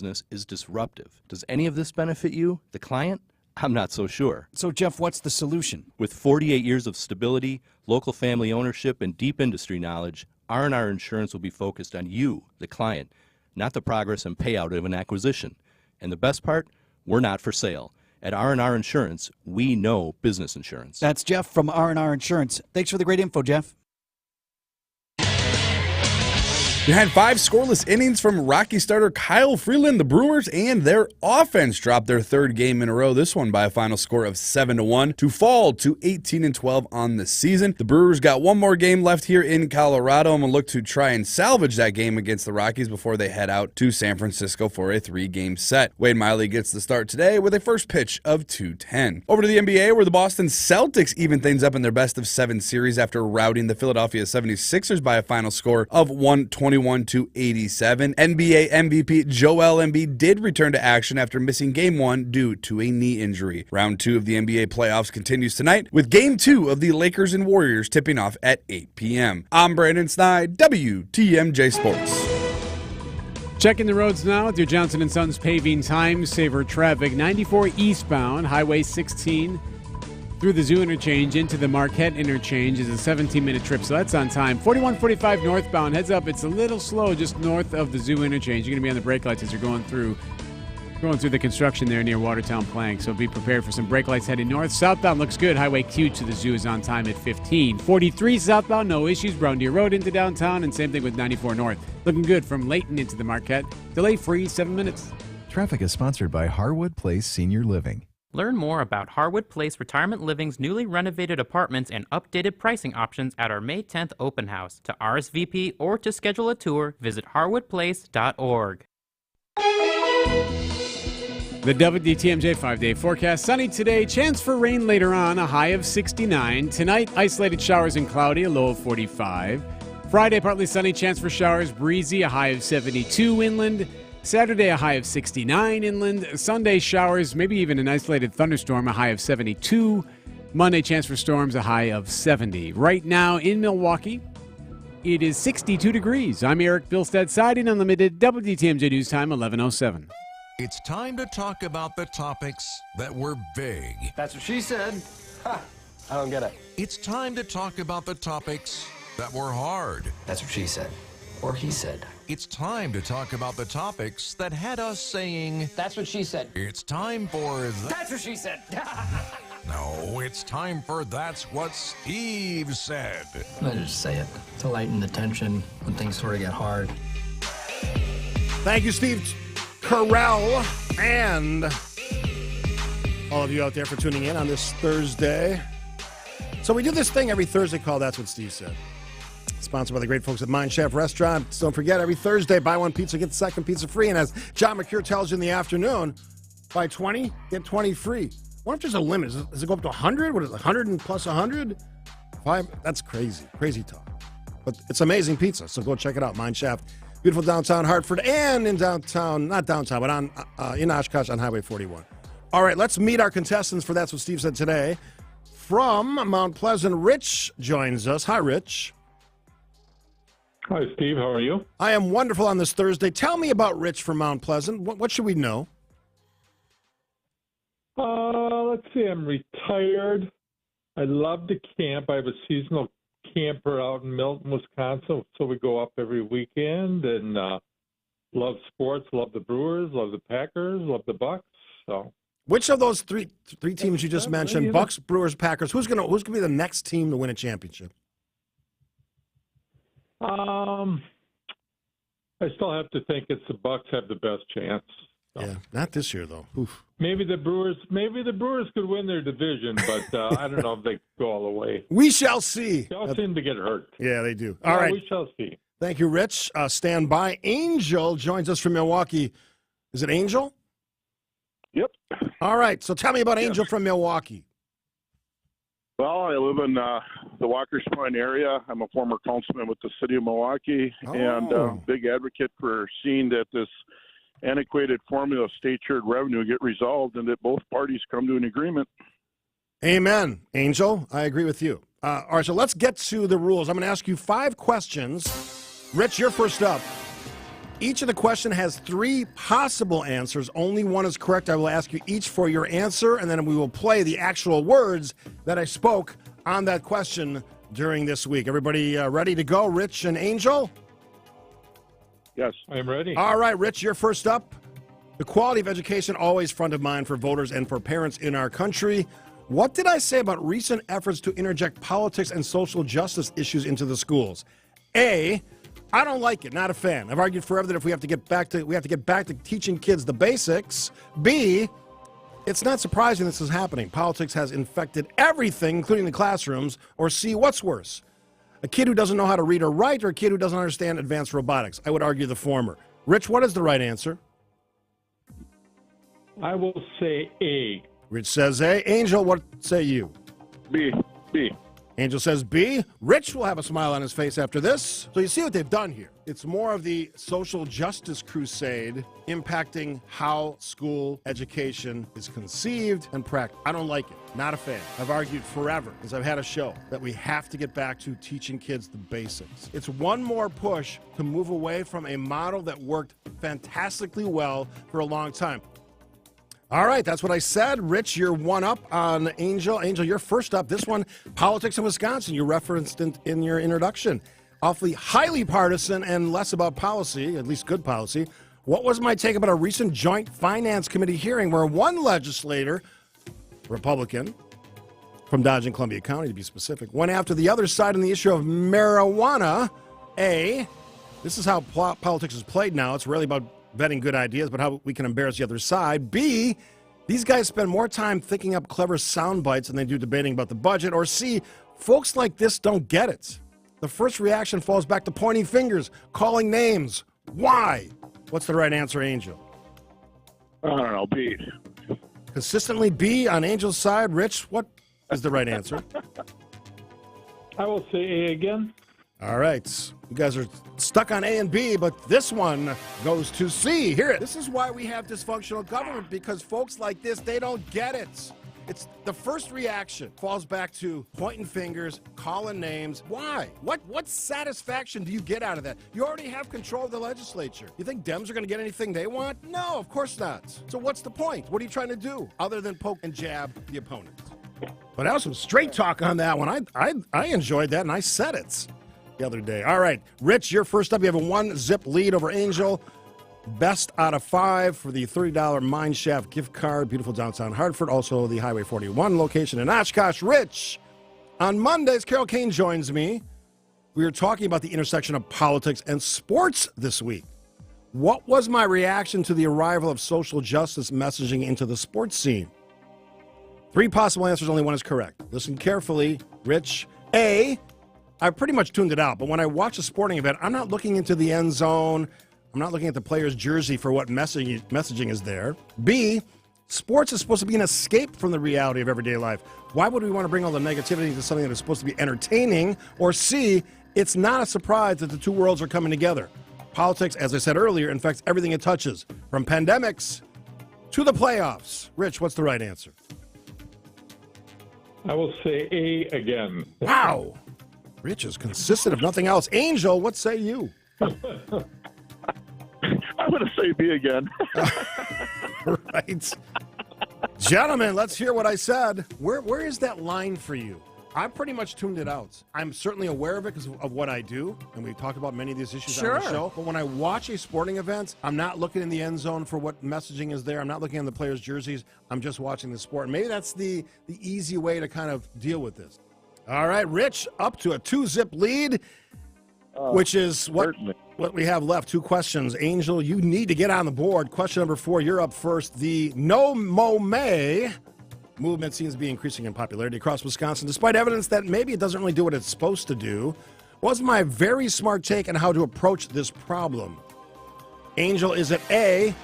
business is disruptive. Does any of this benefit you, the client? I'm not so sure. So, Jeff, what's the solution? With 48 years of stability, local family ownership, and deep industry knowledge, R&R Insurance will be focused on you, the client, not the progress and payout of an acquisition. And the best part? We're not for sale. At R&R Insurance, we know business insurance. That's Jeff from R&R Insurance. Thanks for the great info, Jeff. Behind 5 scoreless innings from Rocky starter Kyle Freeland, the Brewers and their offense dropped their 3rd game in a row, this one by a final score of 7-1 to fall to 18-12 on the season. The Brewers got one more game left here in Colorado and will look to try and salvage that game against the Rockies before they head out to San Francisco for a 3-game set. Wade Miley gets the start today with a first pitch of 2:10. Over to the NBA, where the Boston Celtics even things up in their best-of-7 series after routing the Philadelphia 76ers by a final score of 121-87. NBA MVP Joel Embiid did return to action after missing Game 1 due to a knee injury. Round 2 of the NBA playoffs continues tonight with Game 2 of the Lakers and Warriors tipping off at 8 p.m. I'm Brandon Snide, WTMJ Sports. Checking the roads now with your Johnson & Sons paving time saver traffic. 94 eastbound, Highway 16 through the Zoo interchange into the Marquette interchange is a 17-minute trip, so that's on time. 4145 northbound, heads up, it's a little slow just north of the Zoo interchange. You're going to be on the brake lights as you're going through the construction there near Watertown Plank, so be prepared for some brake lights heading north. Southbound looks good. Highway Q to the Zoo is on time at 15. 43 southbound, no issues. Brown Deer Road into downtown, and same thing with 94 north. Looking good from Layton into the Marquette. Delay-free, 7 minutes. Traffic is sponsored by Harwood Place Senior Living. Learn more about Harwood Place Retirement Living's newly renovated apartments and updated pricing options at our May 10th open house. To RSVP or to schedule a tour, visit harwoodplace.org. The WTMJ 5-day forecast. Sunny today, chance for rain later on, a high of 69. Tonight, isolated showers and cloudy, a low of 45. Friday, partly sunny, chance for showers, breezy, a high of 72 inland. Saturday, a high of 69 inland. Sunday, showers, maybe even an isolated thunderstorm, a high of 72. Monday, chance for storms, a high of 70. Right now in Milwaukee, it is 62 degrees. I'm Eric Bilstead, Siding Unlimited, WTMJ News Time, 11:07. It's time to talk about the topics that were vague. That's what she said. Ha! I don't get it. It's time to talk about the topics that were hard. That's what she said. Or he said. It's time to talk about the topics that had us saying... That's what she said. It's time for... That's what she said. No, it's time for That's What Steve Said. I just say it to lighten the tension when things sort of get hard. Thank you, Steve Carell, and all of you out there for tuning in on this Thursday. So we do this thing every Thursday called That's What Steve Said. Sponsored by the great folks at Mind Chef Restaurant. Don't forget, every Thursday, buy one pizza, get the second pizza free. And as John McCure tells you in the afternoon, buy 20, get 20 free. What if there's a limit? Does it go up to 100? What is it, 100 and plus 100? That's crazy. Crazy talk. But it's amazing pizza, so go check it out. Mind Chef. Beautiful downtown Hartford and in downtown, not downtown, but in Oshkosh on Highway 41. All right, let's meet our contestants for That's What Steve Said today. From Mount Pleasant, Rich joins us. Hi, Rich. Hi, Steve. How are you? I am wonderful on this Thursday. Tell me about Rich from Mount Pleasant. What should we know? Let's see. I'm retired. I love to camp. I have a seasonal camper out in Milton, Wisconsin, so we go up every weekend, and love sports, love the Brewers, love the Packers, love the Bucks. So, which of those three teams you just mentioned, Bucks, Brewers, Packers, who's gonna be the next team to win a championship? I still have to think it's the Bucks have the best chance. So. Yeah, not this year though. Oof. Maybe the Brewers could win their division, but I don't know if they go all the way. We shall see. They all seem to get hurt. Yeah, they do. All right, we shall see. Thank you, Rich. Stand by. Angel joins us from Milwaukee. Is it Angel? Yep. All right. So tell me about Angel from Milwaukee. Well, I live in the Walker's Point area. I'm a former councilman with the city of Milwaukee and big advocate for seeing that this antiquated formula of state-shared revenue get resolved and that both parties come to an agreement. Amen. Angel, I agree with you. All right, so let's get to the rules. I'm going to ask you 5 questions. Rich, you're first up. Each of the question has 3 possible answers. Only one is correct. I will ask you each for your answer, and then we will play the actual words that I spoke on that question during this week. Everybody ready to go? Rich and Angel? Yes. I'm ready. All right, Rich, you're first up. The quality of education always front of mind for voters and for parents in our country. What did I say about recent efforts to interject politics and social justice issues into the schools? A, I don't like it, not a fan. I've argued forever that if we have to get back to teaching kids the basics. B, it's not surprising this is happening. Politics has infected everything, including the classrooms. Or C, what's worse? A kid who doesn't know how to read or write, or a kid who doesn't understand advanced robotics? I would argue the former. Rich, what is the right answer? I will say A. Rich says A. Angel, what say you? B. Angel says B. Rich will have a smile on his face after this. So you see what they've done here. It's more of the social justice crusade impacting how school education is conceived and practiced. I don't like it. Not a fan. I've argued forever, since I've had a show, that we have to get back to teaching kids the basics. It's one more push to move away from a model that worked fantastically well for a long time. All right, that's what I said. Rich, you're one up on Angel. Angel, you're first up. This one, politics in Wisconsin, you referenced in your introduction. Awfully highly partisan and less about policy, at least good policy. What was my take about a recent joint finance committee hearing where one legislator, Republican, from Dodge and Columbia County to be specific, went after the other side on the issue of marijuana? A, this is how politics is played now. It's really about vetting good ideas, but how we can embarrass the other side. B, these guys spend more time thinking up clever sound bites than they do debating about the budget. Or C, folks like this don't get it. The first reaction falls back to pointing fingers, calling names. Why? What's the right answer, Angel? I don't know. B. Consistently B on Angel's side. Rich, what is the right answer? I will say A again. All right. You guys are stuck on A and B, but this one goes to C. Hear it. This is why we have dysfunctional government, because folks like this, they don't get it. It's the first reaction falls back to pointing fingers, calling names. Why? What satisfaction do you get out of that? You already have control of the legislature. You think Dems are going to get anything they want? No, of course not. So what's the point? What are you trying to do other than poke and jab the opponent? But that was some straight talk on that one. I enjoyed that, and I said it the other day. All right, Rich, you're first up. You have a 1-zip lead over Angel. Best out of 5 for the $30 Mine Shaft gift card. Beautiful downtown Hartford. Also the Highway 41 location in Oshkosh. Rich, on Mondays, Carol Kane joins me. We were talking about the intersection of politics and sports this week. What was my reaction to the arrival of social justice messaging into the sports scene? 3 possible answers, only one is correct. Listen carefully, Rich. A, I pretty much tuned it out, but when I watch a sporting event, I'm not looking into the end zone. I'm not looking at the player's jersey for what messaging is there. B, sports is supposed to be an escape from the reality of everyday life. Why would we want to bring all the negativity into something that is supposed to be entertaining? Or C, it's not a surprise that the two worlds are coming together. Politics, as I said earlier, infects everything it touches, from pandemics to the playoffs. Rich, what's the right answer? I will say A again. Wow. Rich is consistent, if nothing else. Angel, what say you? I'm going to say B again. Right. Gentlemen, let's hear what I said. Where is that line for you? I pretty much tuned it out. I'm certainly aware of it because of what I do, and we talked about many of these issues on the show. But when I watch a sporting event, I'm not looking in the end zone for what messaging is there. I'm not looking at the players' jerseys. I'm just watching the sport. And maybe that's the easy way to kind of deal with this. All right, Rich, up to a 2-zip lead, which is what we have left. 2 questions. Angel, you need to get on the board. Question number 4, you're up first. The No Mo May movement seems to be increasing in popularity across Wisconsin, despite evidence that maybe it doesn't really do what it's supposed to do. Was my very smart take on how to approach this problem? Angel, is it A,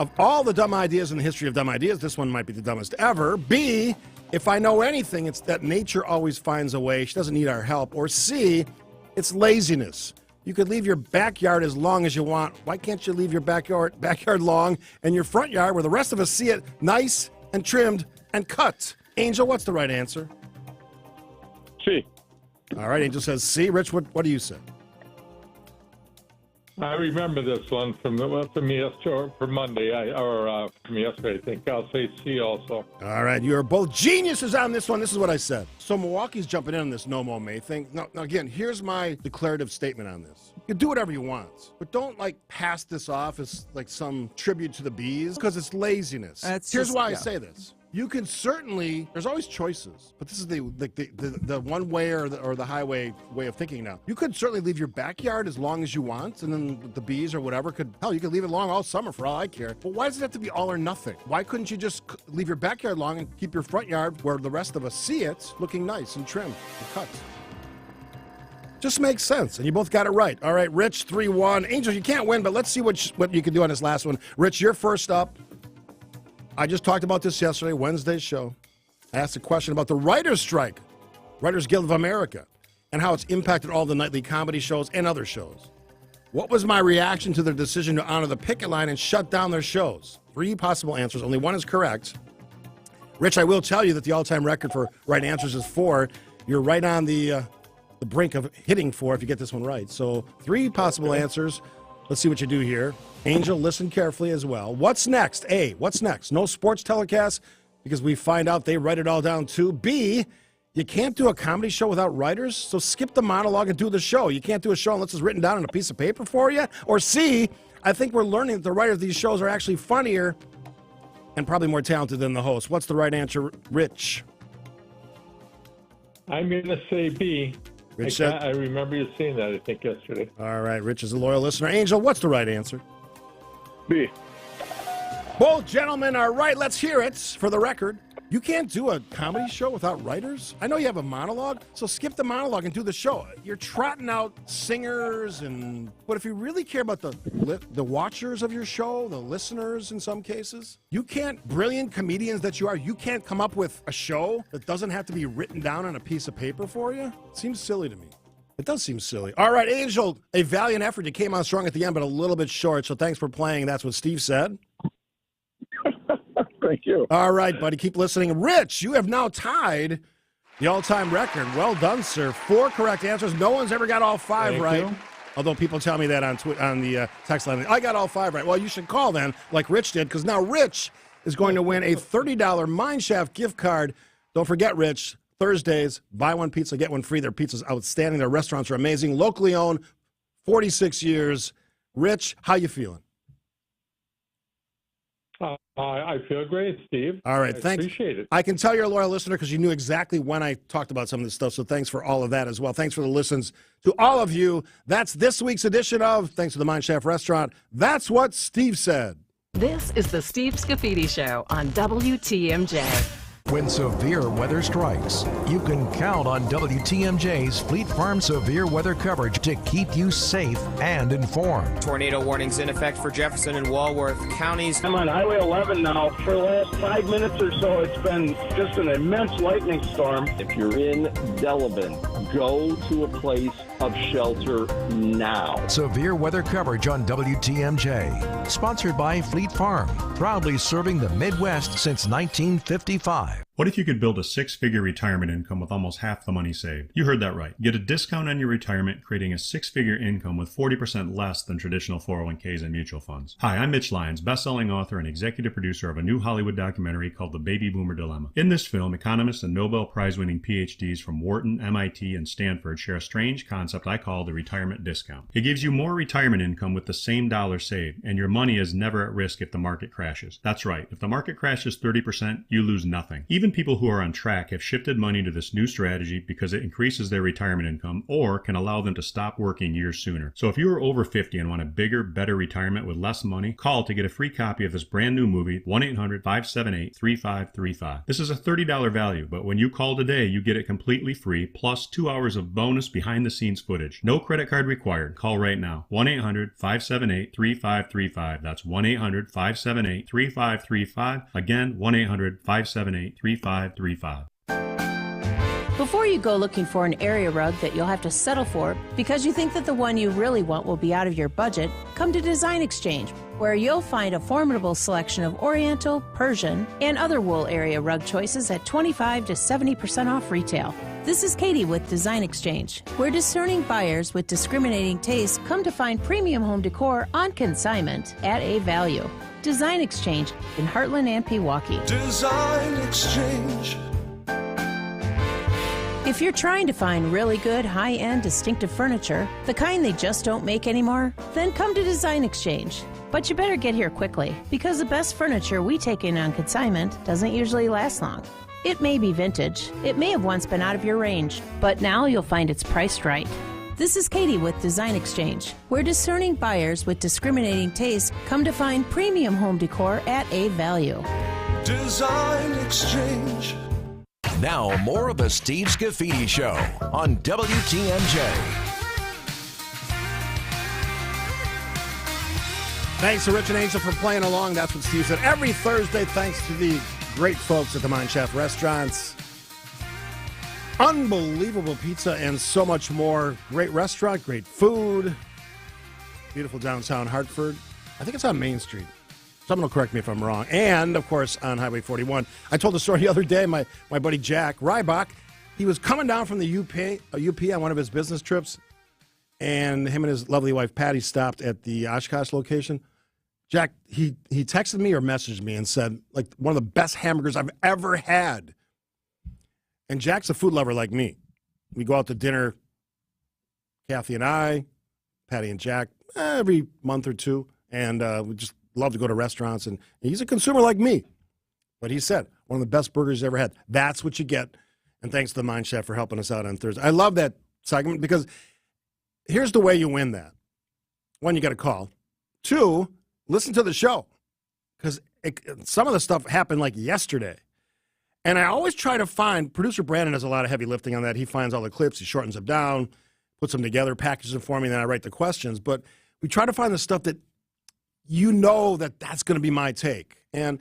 of all the dumb ideas in the history of dumb ideas, this one might be the dumbest ever? B, if I know anything, it's that nature always finds a way. She doesn't need our help. Or C, it's laziness. You could leave your backyard as long as you want. Why can't you leave your backyard long and your front yard where the rest of us see it nice and trimmed and cut? Angel, what's the right answer? C. All right, Angel says C. Rich, what do you say? I remember this one from yesterday, from Monday, from yesterday, I think. I'll say C also. All right, you are both geniuses on this one. This is what I said. So Milwaukee's jumping in on this no mo May thing. Now, again, here's my declarative statement on this. You can do whatever you want, but don't, pass this off as, some tribute to the bees, because it's laziness. Here's why I say this. You can certainly, there's always choices, but this is the one way or the highway way of thinking now. You could certainly leave your backyard as long as you want, and then the bees or whatever you could leave it long all summer for all I care. But why does it have to be all or nothing? Why couldn't you just leave your backyard long and keep your front yard, where the rest of us see it, looking nice and trimmed and cut? Just makes sense, and you both got it right. All right, Rich, 3-1. Angel, you can't win, but let's see what you can do on this last one. Rich, you're first up. I just talked about this yesterday, Wednesday's show. I asked a question about the writer's strike, Writers Guild of America, and how it's impacted all the nightly comedy shows and other shows. What was my reaction to their decision to honor the picket line and shut down their shows? 3 possible answers. Only one is correct. Rich, I will tell you that the all-time record for right answers is 4. You're right on the brink of hitting 4 if you get this one right. So 3 possible answers. Let's see what you do here. Angel, listen carefully as well. What's next? A, what's next? No sports telecast because we find out they write it all down too. B, you can't do a comedy show without writers, so skip the monologue and do the show. You can't do a show unless it's written down on a piece of paper for you. Or C, I think we're learning that the writers of these shows are actually funnier and probably more talented than the host. What's the right answer, Rich? I'm going to say B. Rich I remember you saying that, I think, yesterday. All right, Rich is a loyal listener. Angel, what's the right answer? B. Both gentlemen are right. Let's hear it for the record. You can't do a comedy show without writers. I know you have a monologue, so skip the monologue and do the show. You're trotting out singers, but if you really care about the watchers of your show, the listeners in some cases, you can't, brilliant comedians that you are, you can't come up with a show that doesn't have to be written down on a piece of paper for you? It seems silly to me. It does seem silly. All right, Angel, a valiant effort. You came on strong at the end, but a little bit short, so thanks for playing. That's what Steve said. Thank you. All right, buddy, keep listening. Rich, you have now tied the all-time record. Well done, sir. 4 correct answers. No one's ever got all 5 Thank right. you. Although people tell me that on the text line. I got all 5 right. Well, you should call then, like Rich did, because now Rich is going to win a $30 Mineshaft gift card. Don't forget, Rich, Thursdays, buy one pizza, get one free. Their pizza's outstanding. Their restaurants are amazing. Locally owned, 46 years. Rich, how you feeling? I feel great, Steve. All right, I thanks. appreciate it. I can tell you're a loyal listener because you knew exactly when I talked about some of this stuff, so thanks for all of that as well. Thanks for the listens to all of you. That's this week's edition of Thanks to the Mineshaft Restaurant. That's what Steve said. This is the Steve Scaffidi Show on WTMJ. When severe weather strikes, you can count on WTMJ's Fleet Farm severe weather coverage to keep you safe and informed. Tornado warnings in effect for Jefferson and Walworth counties. I'm on Highway 11 now. For the last 5 minutes or so, it's been just an immense lightning storm. If you're in Delavan, go to a place of shelter now. Severe weather coverage on WTMJ. Sponsored by Fleet Farm, proudly serving the Midwest since 1955. What if you could build a 6-figure retirement income with almost half the money saved? You heard that right. Get a discount on your retirement, creating a 6-figure income with 40% less than traditional 401ks and mutual funds. Hi, I'm Mitch Lyons, best-selling author and executive producer of a new Hollywood documentary called The Baby Boomer Dilemma. In this film, economists and Nobel Prize-winning PhDs from Wharton, MIT, and Stanford share a strange concept I call the retirement discount. It gives you more retirement income with the same dollar saved, and your money is never at risk if the market crashes. That's right. If the market crashes 30%, you lose nothing. Even people who are on track have shifted money to this new strategy because it increases their retirement income or can allow them to stop working years sooner. So if you are over 50 and want a bigger, better retirement with less money, call to get a free copy of this brand new movie, 1-800-578-3535. This is a $30 value, but when you call today, you get it completely free, plus 2 hours of bonus behind-the-scenes footage. No credit card required. Call right now. 1-800-578-3535. That's 1-800-578-3535. Again, 1-800-578-3535. Before you go looking for an area rug that you'll have to settle for because you think that the one you really want will be out of your budget, come to Design Exchange, where you'll find a formidable selection of Oriental, Persian, and other wool area rug choices at 25 to 70% off retail. This is Katie with Design Exchange, where discerning buyers with discriminating tastes come to find premium home decor on consignment at a value. Design Exchange in Heartland and Pewaukee. Design Exchange. If you're trying to find really good, high-end, distinctive furniture, the kind they just don't make anymore, then come to Design Exchange. But you better get here quickly, because the best furniture we take in on consignment doesn't usually last long. It may be vintage, it may have once been out of your range, but now you'll find it's priced right. This is Katie with Design Exchange, where discerning buyers with discriminating tastes come to find premium home decor at a value. Design Exchange. Now, more of the Steve Scaffidi Show on WTMJ. Thanks to Rich and Angel for playing along. That's what Steve said. Every Thursday, thanks to the great folks at the Mind Chef restaurants. Unbelievable pizza and so much more. Great restaurant, great food. Beautiful downtown Hartford. I think it's on Main Street. Someone will correct me if I'm wrong. And, of course, on Highway 41. I told the story the other day, my buddy Jack Rybach, he was coming down from the UP on one of his business trips, and him and his lovely wife Patty stopped at the Oshkosh location. Jack, he texted me or messaged me and said, like, one of the best hamburgers I've ever had. And Jack's a food lover like me. We go out to dinner, Kathy and I, Patty and Jack, every month or two, and we just love to go to restaurants, and he's a consumer like me. But he said, one of the best burgers he's ever had. That's what you get. And thanks to the Mind Chef for helping us out on Thursday. I love that segment because here's the way you win that. One, you got a call. Two, listen to the show because some of the stuff happened like yesterday. And I always try to find, producer Brandon does a lot of heavy lifting on that. He finds all the clips, he shortens them down, puts them together, packages them for me, and then I write the questions. But we try to find the stuff that you know that's going to be my take. And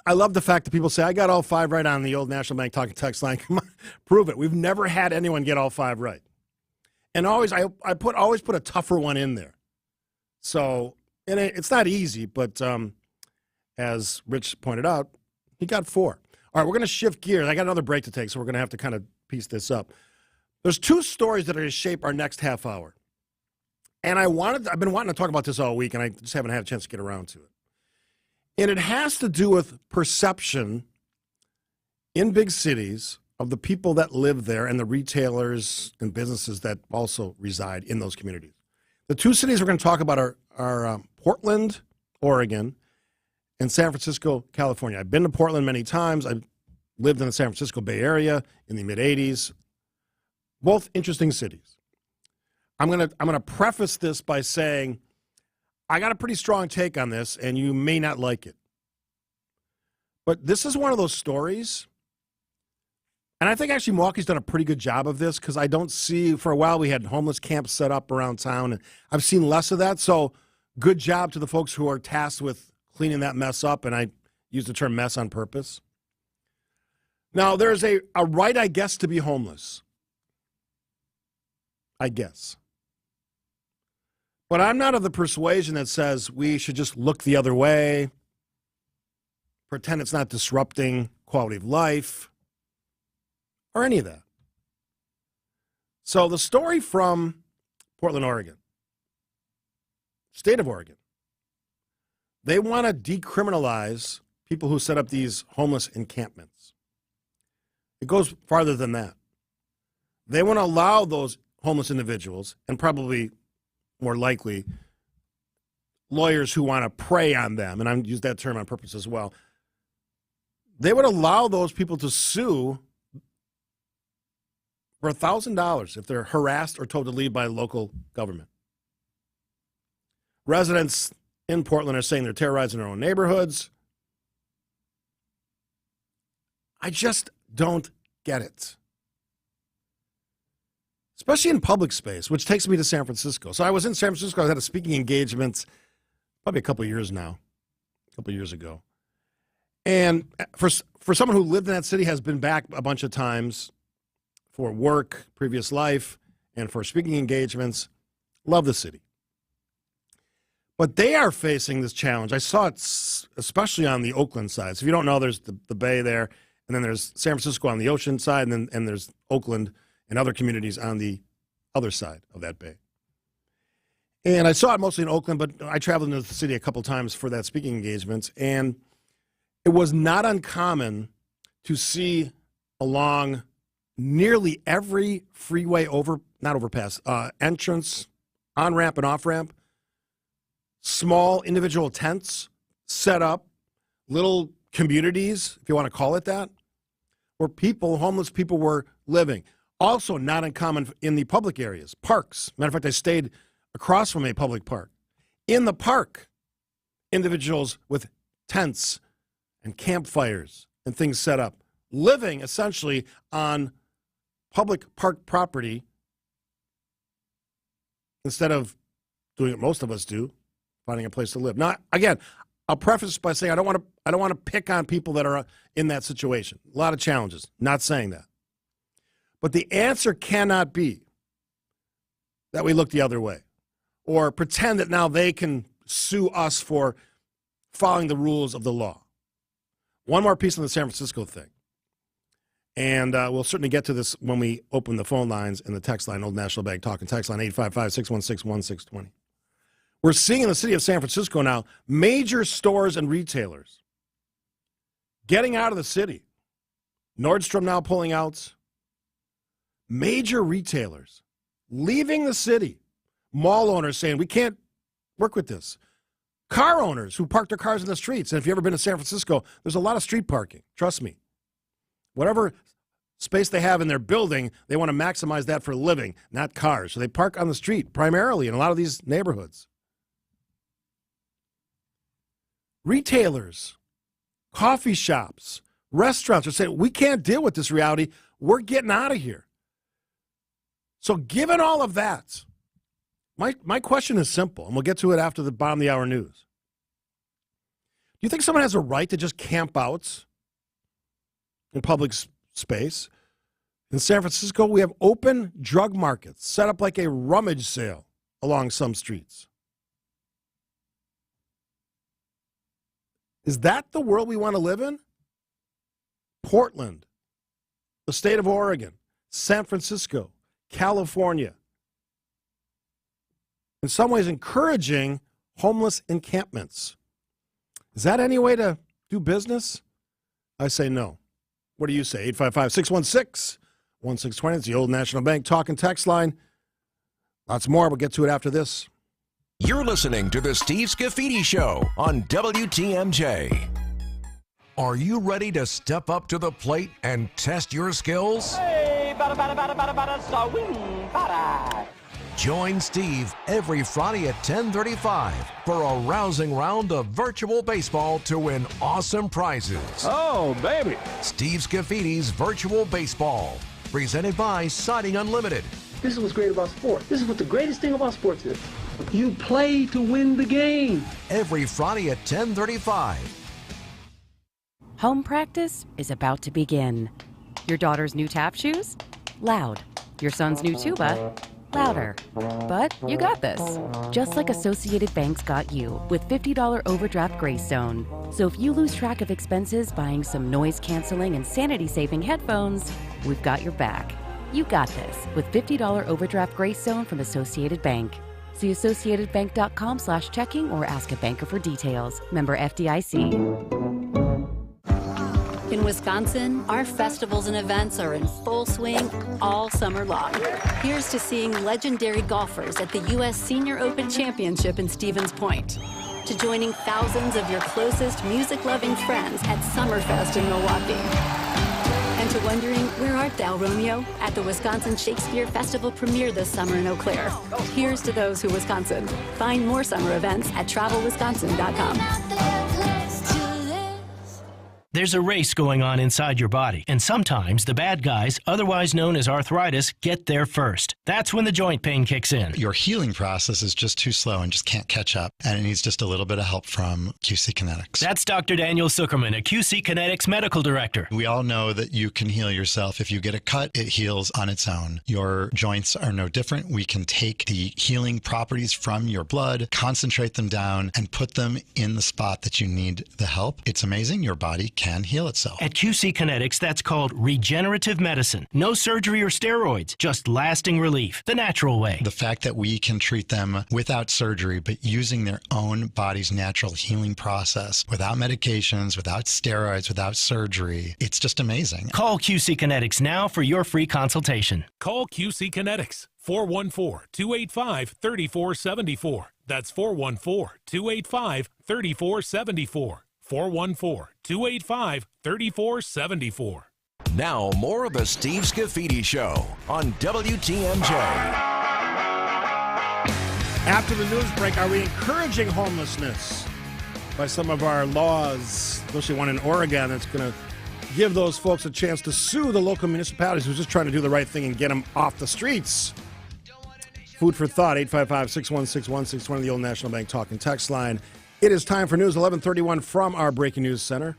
I love the fact that people say, I got all five right on the old National Bank talking text line. Come on, prove it. We've never had anyone get all five right. And always, I always put a tougher one in there. So, and it's not easy, but as Rich pointed out, he got four. All right, we're going to shift gears. I got another break to take, so we're going to have to kind of piece this up. There's two stories that are going to shape our next half hour. And I've been wanting to talk about this all week, and I just haven't had a chance to get around to it. And it has to do with perception in big cities of the people that live there and the retailers and businesses that also reside in those communities. The two cities we're going to talk about are Portland, Oregon, and San Francisco, California. I've been to Portland many times. I've lived in the San Francisco Bay Area in the mid-'80s. Both interesting cities. I'm gonna preface this by saying I got a pretty strong take on this, and you may not like it. But this is one of those stories, and I think actually Milwaukee's done a pretty good job of this because I don't see, for a while we had homeless camps set up around town, and I've seen less of that. So good job to the folks who are tasked with cleaning that mess up, and I use the term mess on purpose. Now, there's a right, I guess, to be homeless. I guess. But I'm not of the persuasion that says we should just look the other way, pretend it's not disrupting quality of life, or any of that. So the story from Portland, Oregon, state of Oregon, they want to decriminalize people who set up these homeless encampments. It goes farther than that. They want to allow those homeless individuals, and probably more likely lawyers who want to prey on them, and I use that term on purpose as well, they would allow those people to sue for $1,000 if they're harassed or told to leave by local government. Residents in Portland are saying they're terrorizing their own neighborhoods. I just don't get it. Especially in public space, which takes me to San Francisco. So I was in San Francisco. I had a speaking engagement probably a couple of years ago. And for someone who lived in that city, has been back a bunch of times for work, previous life, and for speaking engagements, love the city. But they are facing this challenge. I saw it especially on the Oakland side. So if you don't know, there's the bay there, and then there's San Francisco on the ocean side, and there's Oakland. and other communities on the other side of that bay. And I saw it mostly in Oakland, but I traveled into the city a couple times for that speaking engagement, and it was not uncommon to see along nearly every freeway overpass, entrance, on-ramp and off-ramp, small individual tents set up, little communities, if you want to call it that, where homeless people were living. Also not uncommon in the public areas, parks. Matter of fact, I stayed across from a public park. In the park, individuals with tents and campfires and things set up, living essentially on public park property instead of doing what most of us do, finding a place to live. Now, again, I'll preface by saying I don't want to pick on people that are in that situation. A lot of challenges. Not saying that. But the answer cannot be that we look the other way or pretend that now they can sue us for following the rules of the law. One more piece on the San Francisco thing. And we'll certainly get to this when we open the phone lines and the text line, Old National Bank Talk and Text line 855-616-1620. We're seeing in the city of San Francisco now major stores and retailers getting out of the city. Nordstrom now pulling out. Major retailers leaving the city. Mall owners saying, we can't work with this. Car owners who park their cars in the streets. And if you've ever been to San Francisco, there's a lot of street parking. Trust me. Whatever space they have in their building, they want to maximize that for living, not cars. So they park on the street primarily in a lot of these neighborhoods. Retailers, coffee shops, restaurants are saying, we can't deal with this reality. We're getting out of here. So given all of that, my question is simple, and we'll get to it after the bottom of the hour news. Do you think someone has a right to just camp out in public space? In San Francisco, we have open drug markets set up like a rummage sale along some streets. Is that the world we want to live in? Portland, the state of Oregon, San Francisco, California. In some ways encouraging homeless encampments. Is that any way to do business? I say no. What do you say? 855-616-1620. It's the Old National Bank Talk and Text line. Lots more. We'll get to it after this. You're listening to the Steve Scaffidi Show on WTMJ. Are you ready to step up to the plate and test your skills? Hey, bada, bada, bada, bada, bada, swing, bada. Join Steve every Friday at 10:35 for a rousing round of virtual baseball to win awesome prizes. Oh, baby. Steve Scaffidi's Virtual Baseball, presented by Siding Unlimited. This is what's great about sports. This is what the greatest thing about sports is. You play to win the game. Every Friday at 10:35. Home practice is about to begin. Your daughter's new tap shoes? Loud. Your son's new tuba? Louder. But you got this. Just like Associated Bank's got you with $50 overdraft grace zone. So if you lose track of expenses buying some noise-canceling and sanity-saving headphones, we've got your back. You got this with $50 overdraft grace zone from Associated Bank. See associatedbank.com/checking or ask a banker for details. Member FDIC. In Wisconsin, our festivals and events are in full swing all summer long. Here's to seeing legendary golfers at the U.S. Senior Open Championship in Stevens Point, to joining thousands of your closest music-loving friends at Summerfest in Milwaukee, and to wondering, where art thou, Romeo, at the Wisconsin Shakespeare Festival premiere this summer in Eau Claire. Here's to those who Wisconsin. Find more summer events at travelwisconsin.com. There's a race going on inside your body, and sometimes the bad guys, otherwise known as arthritis, get there first. That's when the joint pain kicks in. Your healing process is just too slow and just can't catch up, and it needs just a little bit of help from QC Kinetics. That's Dr. Daniel Zuckerman, a QC Kinetics medical director. We all know that you can heal yourself. If you get a cut, it heals on its own. Your joints are no different. We can take the healing properties from your blood, concentrate them down, and put them in the spot that you need the help. It's amazing. Your body can heal itself. At QC Kinetics, that's called regenerative medicine. No surgery or steroids, just lasting relief, the natural way. The fact that we can treat them without surgery, but using their own body's natural healing process, without medications, without steroids, without surgery, it's just amazing. Call QC Kinetics now for your free consultation. Call QC Kinetics, 414-285-3474. That's 414-285-3474. 414-285-3474. Now, more of the Steve Scaffidi Show on WTMJ. After the news break, are we encouraging homelessness by some of our laws, especially one in Oregon that's going to give those folks a chance to sue the local municipalities who's just trying to do the right thing and get them off the streets? Food for thought, 855-616-1620, the Old National Bank talk and text line. It is time for News 1131 from our Breaking News Center.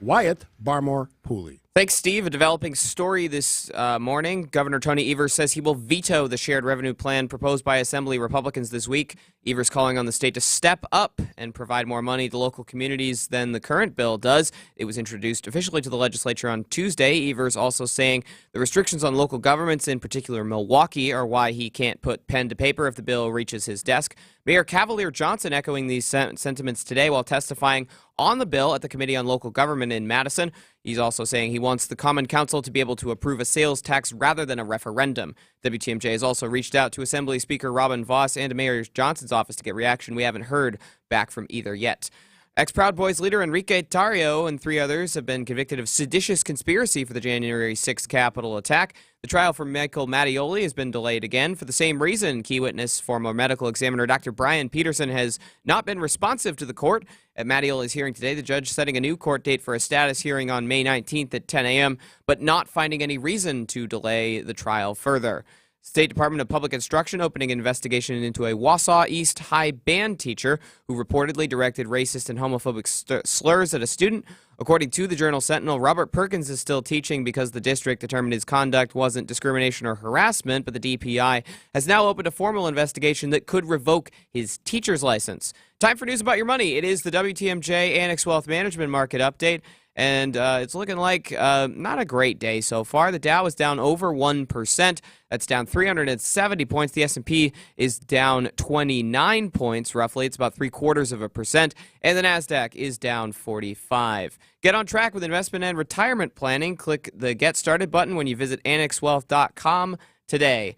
Wyatt Barmore Pooley. Thanks, Steve. A developing story this morning. Governor Tony Evers says he will veto the shared revenue plan proposed by Assembly Republicans this week. Evers calling on the state to step up and provide more money to local communities than the current bill does. It was introduced officially to the legislature on Tuesday. Evers also saying the restrictions on local governments, in particular Milwaukee, are why he can't put pen to paper if the bill reaches his desk. Mayor Cavalier Johnson echoing these sentiments today while testifying on the bill at the Committee on Local Government in Madison. He's also saying he wants the Common Council to be able to approve a sales tax rather than a referendum. WTMJ has also reached out to Assembly Speaker Robin Vos and to Mayor Johnson's office to get reaction. We haven't heard back from either yet. Ex-Proud Boys leader Enrique Tarrio and 3 others have been convicted of seditious conspiracy for the January 6th Capitol attack. The trial for Michael Mattioli has been delayed again for the same reason. Key witness, former medical examiner Dr. Brian Peterson, has not been responsive to the court. At Mattioli's hearing today, the judge setting a new court date for a status hearing on May 19th at 10 a.m., but not finding any reason to delay the trial further. State Department of Public Instruction opening an investigation into a Wausau East High band teacher who reportedly directed racist and homophobic slurs at a student. According to the Journal Sentinel, Robert Perkins is still teaching because the district determined his conduct wasn't discrimination or harassment, but the DPI has now opened a formal investigation that could revoke his teacher's license. Time for news about your money. It is the WTMJ Annex Wealth Management Market Update. And it's looking like not a great day so far. The Dow is down over 1%. That's down 370 points. The S&P is down 29 points, roughly. It's about 0.75%. And the NASDAQ is down 45. Get on track with investment and retirement planning. Click the Get Started button when you visit annexwealth.com today.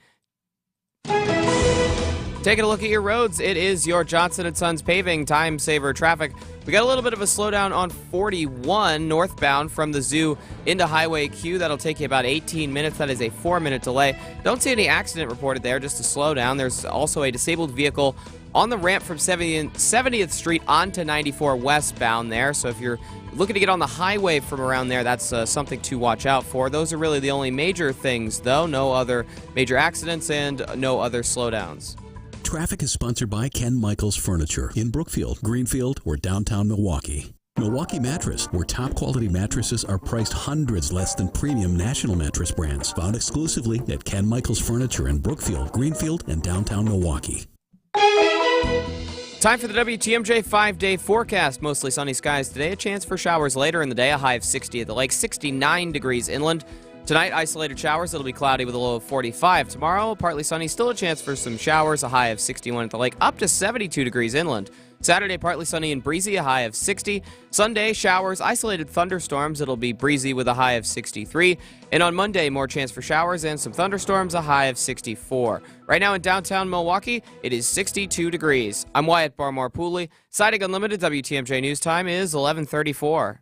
Taking a look at your roads, it is your Johnson & Sons Paving Time Saver traffic. We got a little bit of a slowdown on 41 northbound from the zoo into Highway Q. That'll take you about 18 minutes. That is a 4-minute delay. Don't see any accident reported there, just a slowdown. There's also a disabled vehicle on the ramp from 70th Street onto 94 westbound there. So if you're looking to get on the highway from around there, that's something to watch out for. Those are really the only major things, though. No other major accidents and no other slowdowns. Traffic is sponsored by Ken Michaels Furniture in Brookfield, Greenfield, or downtown Milwaukee. Milwaukee Mattress, where top quality mattresses are priced hundreds less than premium national mattress brands. Found exclusively at Ken Michaels Furniture in Brookfield, Greenfield, and downtown Milwaukee. Time for the WTMJ 5-day forecast. Mostly sunny skies today. A chance for showers later in the day. A high of 60 at the lake, 69 degrees inland. Tonight, isolated showers. It'll be cloudy with a low of 45. Tomorrow, partly sunny. Still a chance for some showers. A high of 61 at the lake, up to 72 degrees inland. Saturday, partly sunny and breezy. A high of 60. Sunday, showers, isolated thunderstorms. It'll be breezy with a high of 63. And on Monday, more chance for showers and some thunderstorms. A high of 64. Right now in downtown Milwaukee, it is 62 degrees. I'm Wyatt Barmore Pooley. Siding Unlimited WTMJ News Time is 11:34.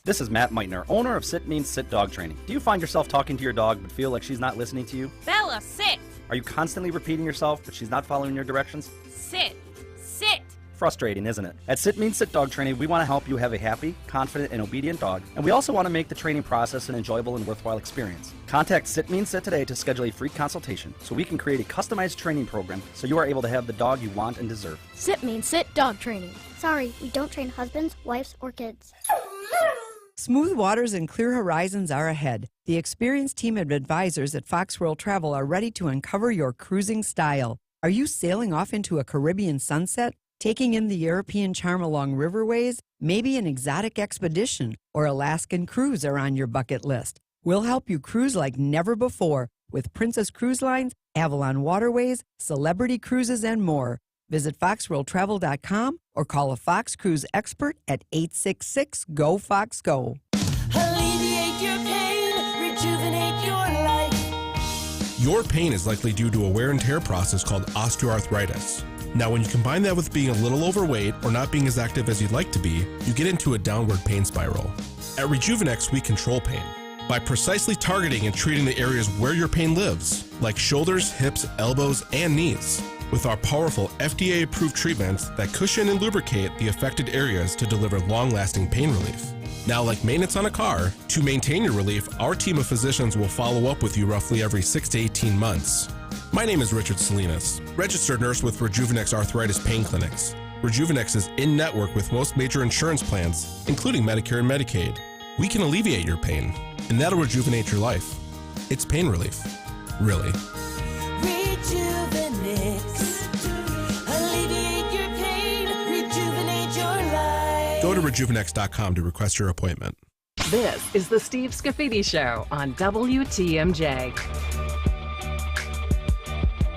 This is Matt Meitner, owner of Sit Means Sit Dog Training. Do you find yourself talking to your dog but feel like she's not listening to you? Bella, sit! Are you constantly repeating yourself but she's not following your directions? Sit! Sit! Frustrating, isn't it? At Sit Means Sit Dog Training, we want to help you have a happy, confident, and obedient dog, and we also want to make the training process an enjoyable and worthwhile experience. Contact Sit Means Sit today to schedule a free consultation so we can create a customized training program so you are able to have the dog you want and deserve. Sit Means Sit Dog Training. Sorry, we don't train husbands, wives, or kids. Smooth waters and clear horizons are ahead. The experienced team of advisors at Fox World Travel are ready to uncover your cruising style. Are you sailing off into a Caribbean sunset? Taking in the European charm along riverways, maybe an exotic expedition or Alaskan cruise are on your bucket list. We'll help you cruise like never before with Princess Cruise Lines, Avalon Waterways, Celebrity Cruises, and more. Visit foxworldtravel.com or call a Fox Cruise expert at 866-GO-FOX-GO. Alleviate your pain, rejuvenate your life. Your pain is likely due to a wear and tear process called osteoarthritis. Now, when you combine that with being a little overweight or not being as active as you'd like to be, you get into a downward pain spiral. At Rejuvenex, we control pain by precisely targeting and treating the areas where your pain lives, like shoulders, hips, elbows, and knees, with our powerful FDA-approved treatments that cushion and lubricate the affected areas to deliver long-lasting pain relief. Now, like maintenance on a car, to maintain your relief, our team of physicians will follow up with you roughly every 6 to 18 months. My name is Richard Salinas, registered nurse with Rejuvenex Arthritis Pain Clinics. Rejuvenex is in-network with most major insurance plans, including Medicare and Medicaid. We can alleviate your pain, and that'll rejuvenate your life. It's pain relief, really. Rejuvenex. Alleviate your pain, rejuvenate your life. Go to rejuvenex.com to request your appointment. This is the Steve Scaffidi Show on WTMJ.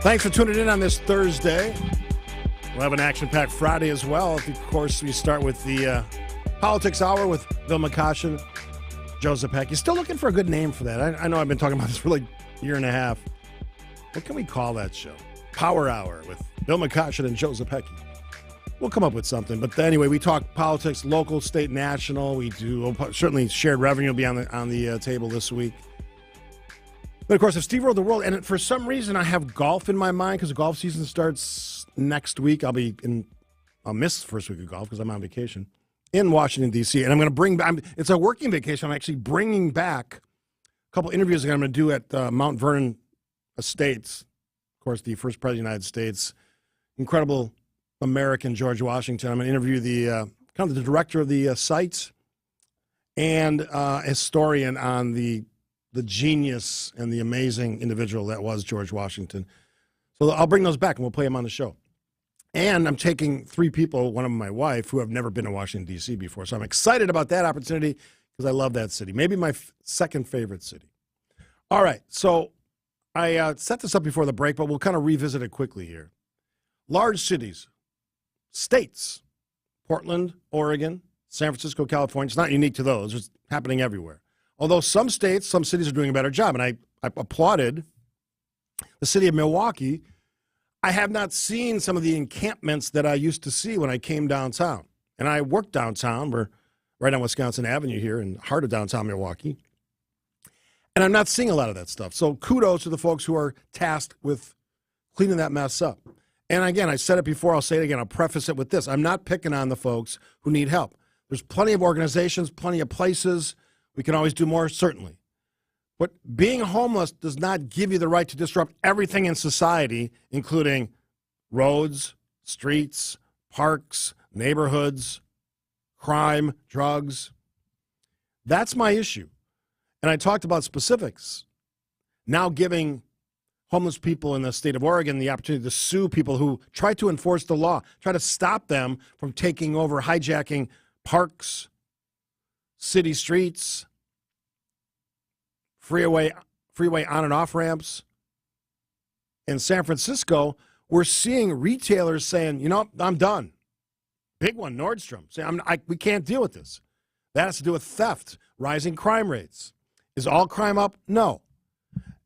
Thanks for tuning in on this Thursday. We'll have an action-packed Friday as well. Of course, we start with the Politics Hour with Bill McCoshen, Joe Zepecki. Still looking for a good name for that. I know I've been talking about this for like a year and a half. What can we call that show? Power Hour with Bill McCoshen and Joe Zepecki. We'll come up with something. But anyway, we talk politics, local, state, national. We do certainly shared revenue will be on the table this week. But, of course, if Steve ruled the world, and for some reason I have golf in my mind because the golf season starts next week. I'll miss the first week of golf because I'm on vacation in Washington, D.C. And I'm going to it's a working vacation. I'm actually bringing back a couple interviews that I'm going to do at Mount Vernon Estates. Of course, the first president of the United States, incredible American George Washington. I'm going to interview the director of the site and a historian on the genius and the amazing individual that was George Washington. So I'll bring those back and we'll play them on the show. And I'm taking 3 people, one of them my wife, who have never been to Washington, D.C. before. So I'm excited about that opportunity because I love that city. Maybe my second favorite city. All right, so I set this up before the break, but we'll kind of revisit it quickly here. Large cities, states, Portland, Oregon, San Francisco, California. It's not unique to those. It's happening everywhere. Although some states, some cities are doing a better job, and I applauded the city of Milwaukee. I have not seen some of the encampments that I used to see when I came downtown. And I worked downtown. We're right on Wisconsin Avenue here in the heart of downtown Milwaukee. And I'm not seeing a lot of that stuff. So kudos to the folks who are tasked with cleaning that mess up. And again, I said it before, I'll say it again, I'll preface it with this. I'm not picking on the folks who need help. There's plenty of organizations, plenty of places. We can always do more, certainly. But being homeless does not give you the right to disrupt everything in society, including roads, streets, parks, neighborhoods, crime, drugs. That's my issue. And I talked about specifics. Now giving homeless people in the state of Oregon the opportunity to sue people who try to enforce the law, try to stop them from taking over, hijacking parks, city streets, freeway on and off ramps. In San Francisco, we're seeing retailers saying, I'm done. Big one, Nordstrom, saying, we can't deal with this. That has to do with theft, rising crime rates. Is all crime up? No.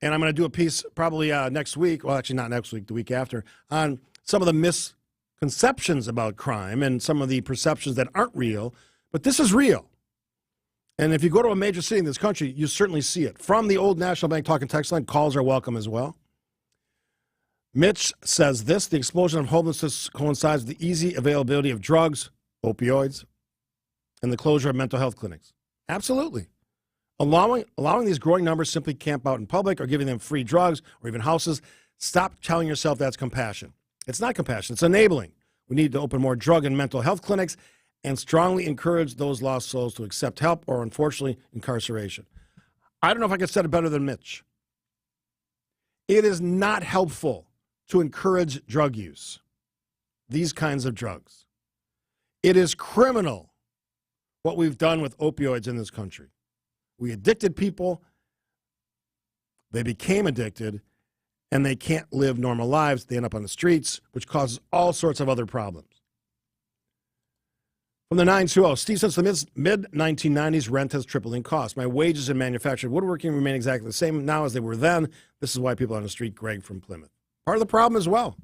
And I'm going to do a piece probably next week, well, actually not next week, the week after, on some of the misconceptions about crime and some of the perceptions that aren't real. But this is real. And if you go to a major city in this country, you certainly see it. From the old National Bank talking text line, calls are welcome as well. Mitch says this: the explosion of homelessness coincides with the easy availability of drugs, opioids, and the closure of mental health clinics. Absolutely. Allowing these growing numbers simply camp out in public or giving them free drugs or even houses, stop telling yourself that's compassion. It's not compassion. It's enabling. We need to open more drug and mental health clinics and strongly encourage those lost souls to accept help or, unfortunately, incarceration. I don't know if I could say it better than Mitch. It is not helpful to encourage drug use. these kinds of drugs. It is criminal what we've done with opioids in this country. We addicted people, they became addicted, and they can't live normal lives. They end up on the streets, which causes all sorts of other problems. From the 920, Steve, since the mid-1990s, rent has tripled in cost. My wages in manufactured woodworking remain exactly the same now as they were then. This is why people on the street, Greg from Plymouth. Part of the problem as well.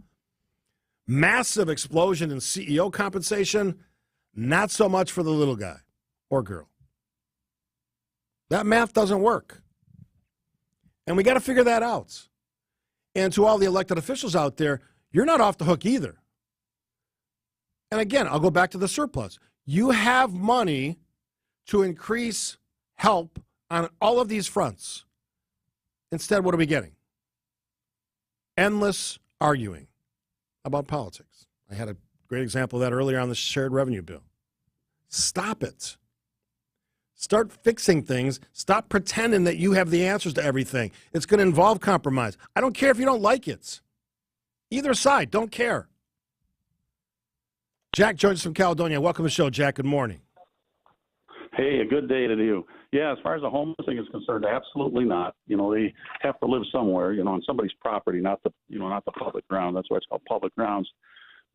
Massive explosion in CEO compensation, not so much for the little guy or girl. That math doesn't work. And we got to figure that out. And to all the elected officials out there, you're not off the hook either. And again, I'll go back to the surplus. You have money to increase help on all of these fronts. Instead, what are we getting? Endless arguing about politics. I had a great example of that earlier on the shared revenue bill. Stop it. Start fixing things. Stop pretending that you have the answers to everything. It's going to involve compromise. I don't care if you don't like it. Either side, don't care. Jack joins us from Caledonia. Welcome to the show, Jack. Good morning. Hey, a good day to you. Yeah, as far as the homeless thing is concerned, absolutely not. You know, they have to live somewhere, you know, on somebody's property, not the public ground. That's why it's called public grounds.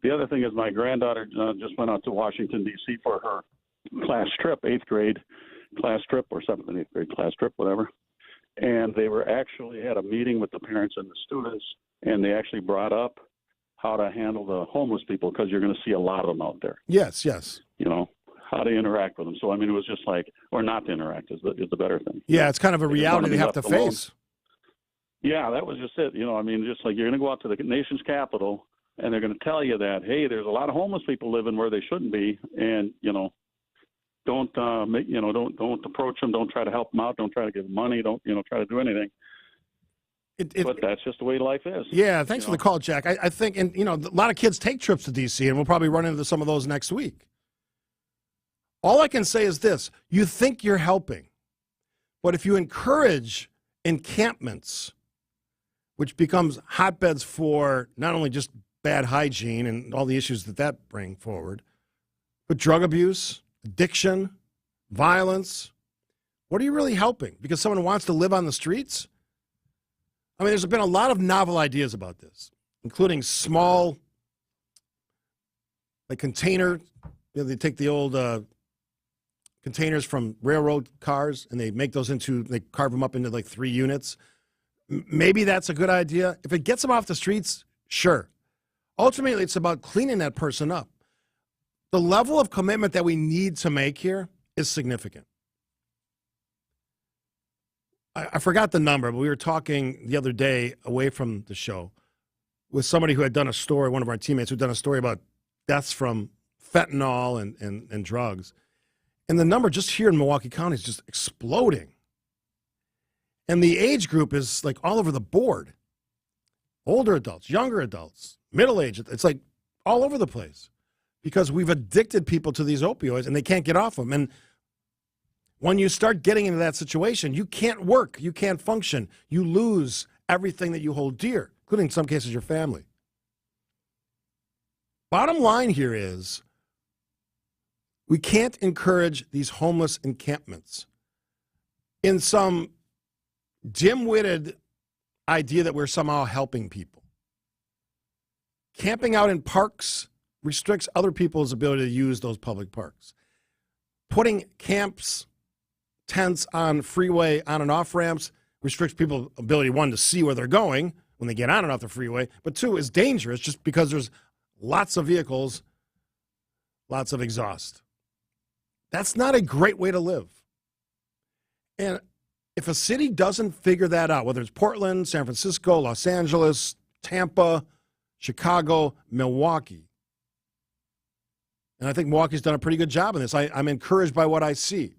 The other thing is my granddaughter just went out to Washington, D.C. for her class trip, 8th grade class trip or 7th and 8th grade class trip, whatever. And they were actually had a meeting with the parents and the students, and they actually brought up how to handle the homeless people because you're going to see a lot of them out there. Yes, yes. You know, how to interact with them. So, I mean, it was just like, or not to interact is the better thing. Yeah, it's kind of a reality they have to face. Yeah, that was just it. You know, I mean, just like you're going to go out to the nation's capital and they're going to tell you that, hey, there's a lot of homeless people living where they shouldn't be. And, you know, don't approach them. Don't try to help them out. Don't try to give them money. Don't, try to do anything. But that's just the way life is. Yeah, thanks for the call, Jack. I think, and, a lot of kids take trips to D.C., and we'll probably run into some of those next week. All I can say is this. You think you're helping, but if you encourage encampments, which becomes hotbeds for not only just bad hygiene and all the issues that bring forward, but drug abuse, addiction, violence, what are you really helping? Because someone wants to live on the streets? I mean, there's been a lot of novel ideas about this, including small, like container. They take the old containers from railroad cars and they carve them up into like 3 units. Maybe that's a good idea. If it gets them off the streets, sure. Ultimately, it's about cleaning that person up. The level of commitment that we need to make here is significant. I forgot the number, but we were talking the other day away from the show with somebody who had done a story, one of our teammates who had done a story about deaths from fentanyl and drugs. And the number just here in Milwaukee County is just exploding. And the age group is like all over the board. Older adults, younger adults, middle-aged. It's like all over the place because we've addicted people to these opioids and they can't get off them. And when you start getting into that situation, you can't work, you can't function, you lose everything that you hold dear, including in some cases your family. Bottom line here is we can't encourage these homeless encampments in some dim-witted idea that we're somehow helping people. Camping out in parks restricts other people's ability to use those public parks. Putting camps, tents on freeway on and off ramps restricts people's ability, one, to see where they're going when they get on and off the freeway, but two, is dangerous just because there's lots of vehicles, lots of exhaust. That's not a great way to live. And if a city doesn't figure that out, whether it's Portland, San Francisco, Los Angeles, Tampa, Chicago, Milwaukee, and I think Milwaukee's done a pretty good job in this. I'm encouraged by what I see.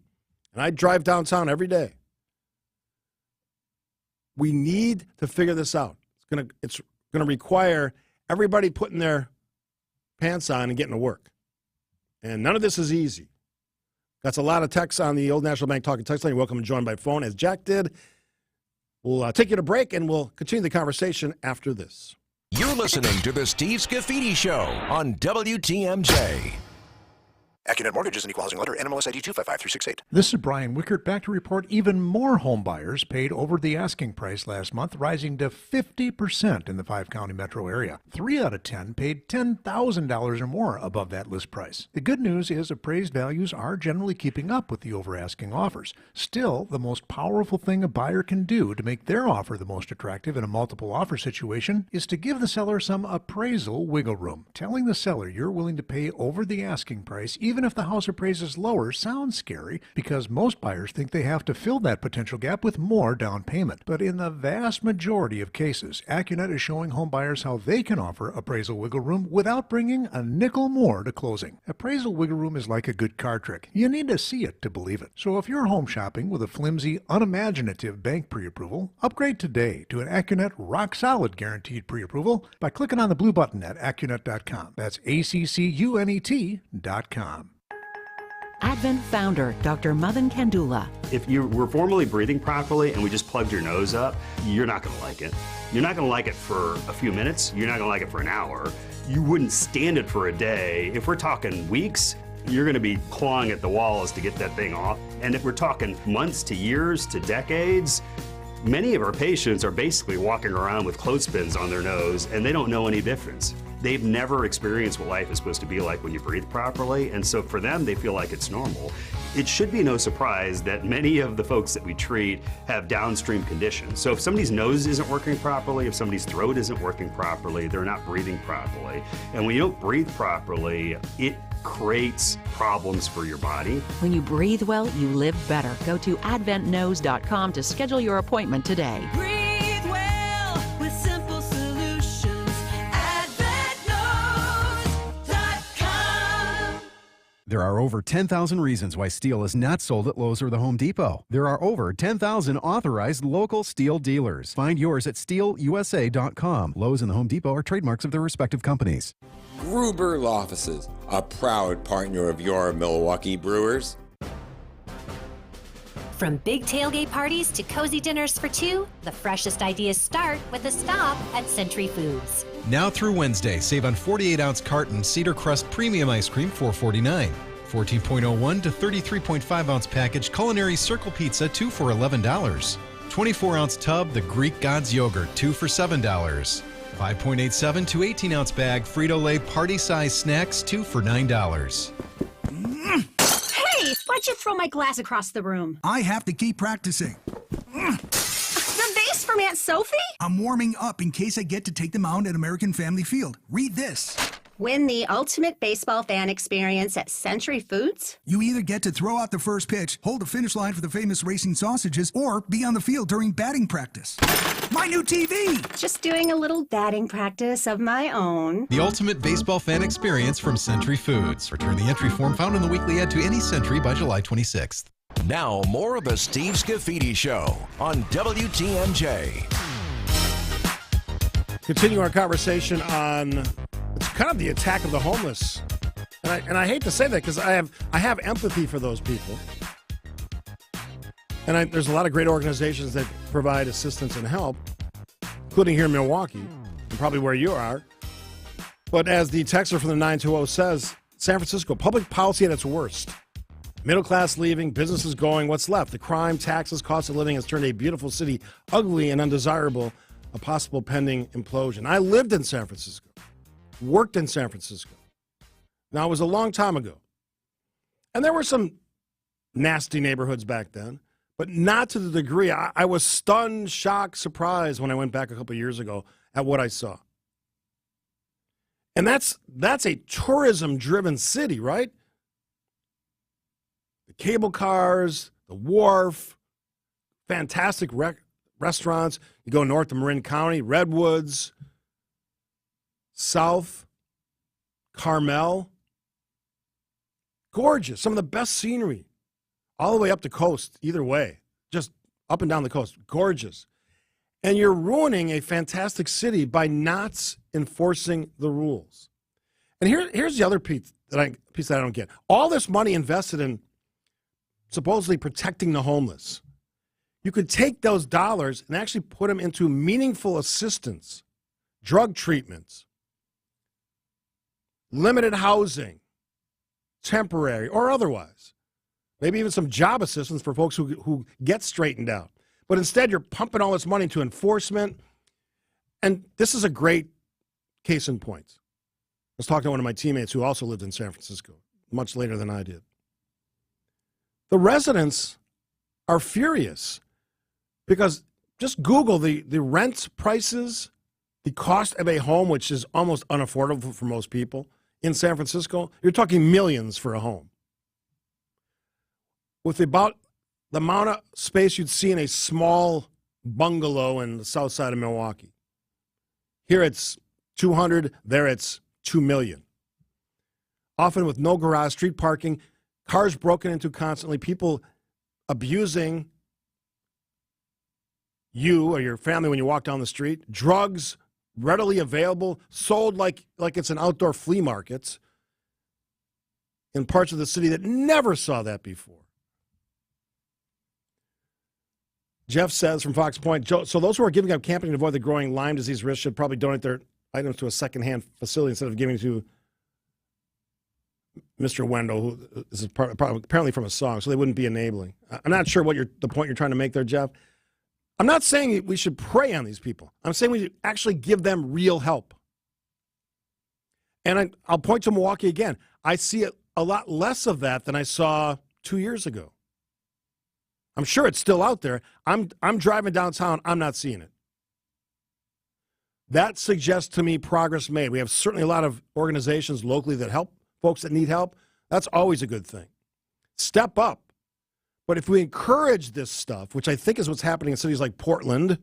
And I drive downtown every day. We need to figure this out. It's gonna require everybody putting their pants on and getting to work. And none of this is easy. That's a lot of texts on the Old National Bank Talking Text line. You're welcome to join by phone, as Jack did. We'll take you to break, and we'll continue the conversation after this. You're listening to the Steve Scaffidi Show on WTMJ. Accunet Mortgage is an equal housing lender. NMLS ID 255368. This is Brian Wickert back to report even more home buyers paid over the asking price last month, rising to 50% in the 5-county metro area. 3 out of 10 paid $10,000 or more above that list price. The good news is appraised values are generally keeping up with the over-asking offers. Still, the most powerful thing a buyer can do to make their offer the most attractive in a multiple offer situation is to give the seller some appraisal wiggle room. Telling the seller you're willing to pay over the asking price, even if the house appraises lower, sounds scary because most buyers think they have to fill that potential gap with more down payment. But in the vast majority of cases, Accunet is showing home buyers how they can offer appraisal wiggle room without bringing a nickel more to closing. Appraisal wiggle room is like a good card trick. You need to see it to believe it. So if you're home shopping with a flimsy, unimaginative bank pre-approval, upgrade today to an Accunet rock-solid guaranteed pre-approval by clicking on the blue button at Accunet.com. That's ACCUNET.com. Advent founder Dr. Madan Kandula. If you were formerly breathing properly and we just plugged your nose up, you're not going to like it. You're not going to like it for a few minutes. You're not going to like it for an hour. You wouldn't stand it for a day. If we're talking weeks, you're going to be clawing at the walls to get that thing off. And if we're talking months to years to decades, many of our patients are basically walking around with clothespins on their nose and they don't know any difference. They've never experienced what life is supposed to be like when you breathe properly, and so for them, they feel like it's normal. It should be no surprise that many of the folks that we treat have downstream conditions. So if somebody's nose isn't working properly, if somebody's throat isn't working properly, they're not breathing properly. And when you don't breathe properly, it creates problems for your body. When you breathe well, you live better. Go to adventknowes.com to schedule your appointment today. Breathe well with simple solutions. AdventKnows.com. There are over 10,000 reasons why steel is not sold at Lowe's or the Home Depot. There are over 10,000 authorized local steel dealers. Find yours at steelusa.com. Lowe's and the Home Depot are trademarks of their respective companies. Gruber Law Offices, a proud partner of your Milwaukee Brewers. From big tailgate parties to cozy dinners for two, the freshest ideas start with a stop at Century Foods. Now through Wednesday, save on 48-ounce carton Cedar Crust Premium Ice Cream, $4.49. 14.01 to 33.5-ounce package Culinary Circle Pizza, 2 for $11. 24-ounce tub The Greek Gods Yogurt, 2 for $7. 5.87 to 18-ounce bag Frito-Lay Party Size Snacks, 2 for $9. Hey, why'd you throw my glass across the room? I have to keep practicing. The vase from Aunt Sophie? I'm warming up in case I get to take them out at American Family Field. Read this. Win the ultimate baseball fan experience at Century Foods? You either get to throw out the first pitch, hold the finish line for the famous racing sausages, or be on the field during batting practice. My new TV! Just doing a little batting practice of my own. The ultimate baseball fan experience from Century Foods. Return the entry form found in the weekly ad to any Century by July 26th. Now, more of the Steve Scaffidi Show on WTMJ. Continue our conversation on it's kind of the attack of the homeless. And I hate to say that because I have empathy for those people. And there's a lot of great organizations that provide assistance and help, including here in Milwaukee, and probably where you are. But as the texter from the 920 says, San Francisco, public policy at its worst. Middle class leaving, businesses going, what's left? The crime, taxes, cost of living has turned a beautiful city ugly and undesirable, a possible pending implosion. I lived in San Francisco, worked in San Francisco. Now, it was a long time ago. And there were some nasty neighborhoods back then, but not to the degree. I was stunned, shocked, surprised when I went back a couple of years ago at what I saw. And that's a tourism-driven city, right? The cable cars, the wharf, fantastic restaurants. You go north to Marin County, Redwoods, south, Carmel. Gorgeous. Some of the best scenery. All the way up the coast, either way. Just up and down the coast. Gorgeous. And you're ruining a fantastic city by not enforcing the rules. And here's the other piece that I don't get. All this money invested in supposedly protecting the homeless. You could take those dollars and actually put them into meaningful assistance, drug treatments, limited housing, temporary or otherwise. Maybe even some job assistance for folks who get straightened out. But instead, you're pumping all this money into enforcement. And this is a great case in point. I was talking to one of my teammates who also lived in San Francisco, much later than I did. The residents are furious because just Google the rent prices, the cost of a home, which is almost unaffordable for most people in San Francisco. You're talking millions for a home. With about the amount of space you'd see in a small bungalow in the south side of Milwaukee. Here it's 200, there it's 2 million. Often with no garage, street parking, cars broken into constantly, people abusing you or your family when you walk down the street, drugs readily available, sold like it's an outdoor flea market in parts of the city that never saw that before. Jeff says from Fox Point, so those who are giving up camping to avoid the growing Lyme disease risk should probably donate their items to a secondhand facility instead of giving to Mr. Wendell, who is apparently from a song, so they wouldn't be enabling. I'm not sure what the point you're trying to make there, Jeff. I'm not saying we should prey on these people. I'm saying we should actually give them real help. And I'll point to Milwaukee again. I see a lot less of that than I saw 2 years ago. I'm sure it's still out there. I'm driving downtown. I'm not seeing it. That suggests to me progress made. We have certainly a lot of organizations locally that help folks that need help. That's always a good thing. Step up. But if we encourage this stuff, which I think is what's happening in cities like Portland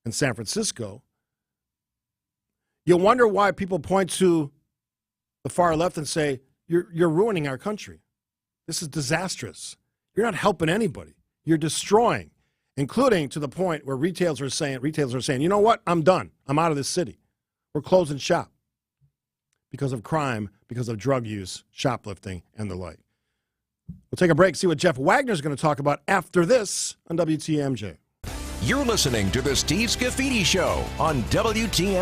and San Francisco, you'll wonder why people point to the far left and say, you're ruining our country. This is disastrous. You're not helping anybody. You're destroying, including to the point where retailers are saying, you know what? I'm done. I'm out of this city. We're closing shop because of crime, because of drug use, shoplifting, and the like. We'll take a break, see what Jeff Wagner's going to talk about after this on WTMJ. You're listening to the Steve Scaffidi Show on WTMJ.